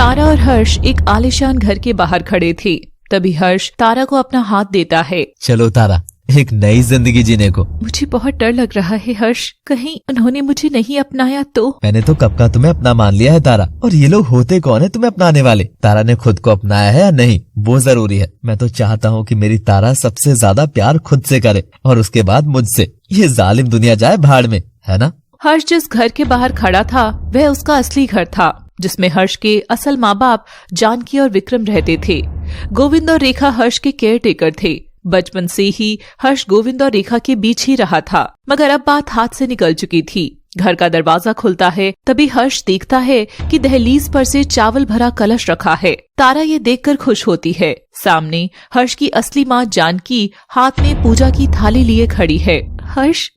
तारा और हर्ष एक आलीशान घर के बाहर खड़े थे। तभी हर्ष तारा को अपना हाथ देता है। चलो तारा, एक नई जिंदगी जीने को। मुझे बहुत डर लग रहा है हर्ष, कहीं उन्होंने मुझे नहीं अपनाया तो। मैंने तो कब का तुम्हें अपना मान लिया है तारा, और ये लोग होते कौन है तुम्हें अपनाने वाले? तारा ने खुद को अपनाया है या नहीं, वो जरूरी है। मैं तो चाहता हूँ कि मेरी तारा सबसे ज्यादा प्यार खुद से करे और उसके बाद मुझसे। ये जालिम दुनिया जाए भाड़ में, है ना? हर्ष जिस घर के बाहर खड़ा था वह उसका असली घर था, जिसमें हर्ष के असल माँ बाप जानकी और विक्रम रहते थे। गोविंद और रेखा हर्ष के केयर टेकर थे। बचपन से ही हर्ष गोविंद और रेखा के बीच ही रहा था, मगर अब बात हाथ से निकल चुकी थी। घर का दरवाजा खुलता है, तभी हर्ष देखता है कि दहलीज पर से चावल भरा कलश रखा है। तारा ये देखकर खुश होती है। सामने हर्ष की असली माँ जानकी हाथ में पूजा की थाली लिए खड़ी है। हर्ष,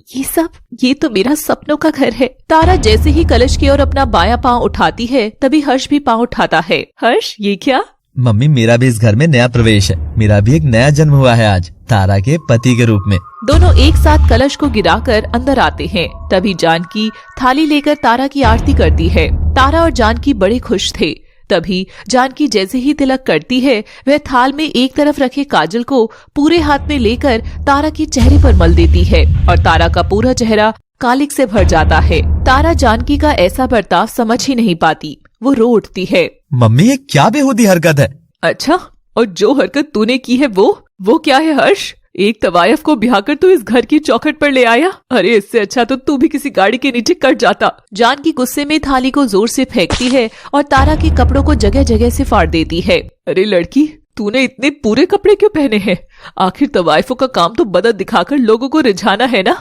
ये तो मेरा सपनों का घर है। तारा जैसे ही कलश की ओर अपना बायां पांव उठाती है, तभी हर्ष भी पांव उठाता है। हर्ष, ये क्या? मम्मी, मेरा भी इस घर में नया प्रवेश है। मेरा भी एक नया जन्म हुआ है आज, तारा के पति के रूप में। दोनों एक साथ कलश को गिराकर अंदर आते हैं। तभी जानकी थाली लेकर तारा की आरती करती है। तारा और जानकी बड़े खुश थे। तभी जानकी जैसे ही तिलक करती है, वह थाल में एक तरफ रखे काजल को पूरे हाथ में लेकर तारा के चेहरे पर मल देती है और तारा का पूरा चेहरा कालिक से भर जाता है। तारा जानकी का ऐसा बर्ताव समझ ही नहीं पाती। वो रो उठती है। मम्मी, ये क्या बेहूदी हरकत है? अच्छा, और जो हरकत तूने की है वो क्या है हर्ष? एक तवायफ को ब्याहकर तू इस घर की चौखट पर ले आया? अरे, इससे अच्छा तो तू भी किसी गाड़ी के नीचे कट जाता। जानकी गुस्से में थाली को जोर से फेंकती है और तारा के कपड़ों को जगह जगह से फाड़ देती है। अरे लड़की, तूने इतने पूरे कपड़े क्यों पहने हैं? आखिर तवायफों का काम तो बदत दिखाकर लोगों को रिझाना है ना,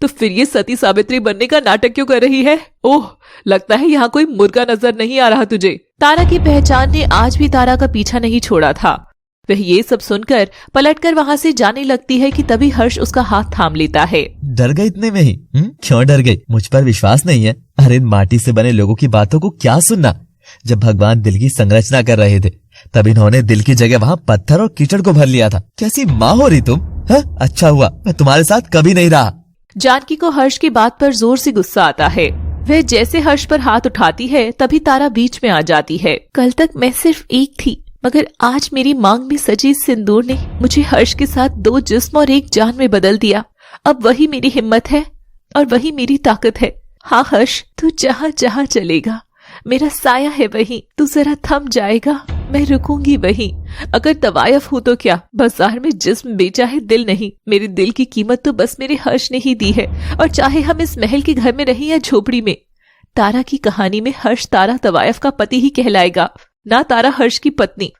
तो फिर ये सती सावित्री बनने का नाटक क्यों कर रही है? ओह, लगता है यहाँ कोई मुर्गा नजर नहीं आ रहा तुझे। तारा की पहचान ने आज भी तारा का पीछा नहीं छोड़ा था। वह ये सब सुनकर पलटकर वहाँ से जाने लगती है कि तभी हर्ष उसका हाथ थाम लेता है। डर गई इतने में ही? क्यों डर गई? मुझ पर विश्वास नहीं है? अरे, इन माटी से बने लोगों की बातों को क्या सुनना। जब भगवान दिल की संरचना कर रहे थे, तब इन्होंने दिल की जगह वहाँ पत्थर और कीचड़ को भर लिया था। कैसी माँ हो रही तुम? अच्छा हुआ मैं तुम्हारे साथ कभी नहीं रहा। जानकी को हर्ष की बात पर जोर से गुस्सा आता है। वह जैसे हर्ष पर हाथ उठाती है, तभी तारा बीच में आ जाती है। कल तक मैं सिर्फ एक थी, मगर आज मेरी मांग में सजी सिंदूर ने मुझे हर्ष के साथ दो जिस्म और एक जान में बदल दिया। अब वही मेरी हिम्मत है और वही मेरी ताकत है। हाँ हर्ष, तू जहाँ जहाँ चलेगा मेरा साया है वहीं। तू जरा थम जाएगा, मैं रुकूंगी वहीं। अगर तवायफ हूँ तो क्या, बाजार में जिस्म बेचा है, दिल नहीं। मेरे दिल की कीमत तो बस मेरे हर्ष ने ही दी है, और चाहे हम इस महल के घर में रहें या झोपड़ी में। तारा की कहानी में हर्ष तारा तवायफ का पति ही कहलाएगा, ना तारा हर्ष की पत्नी।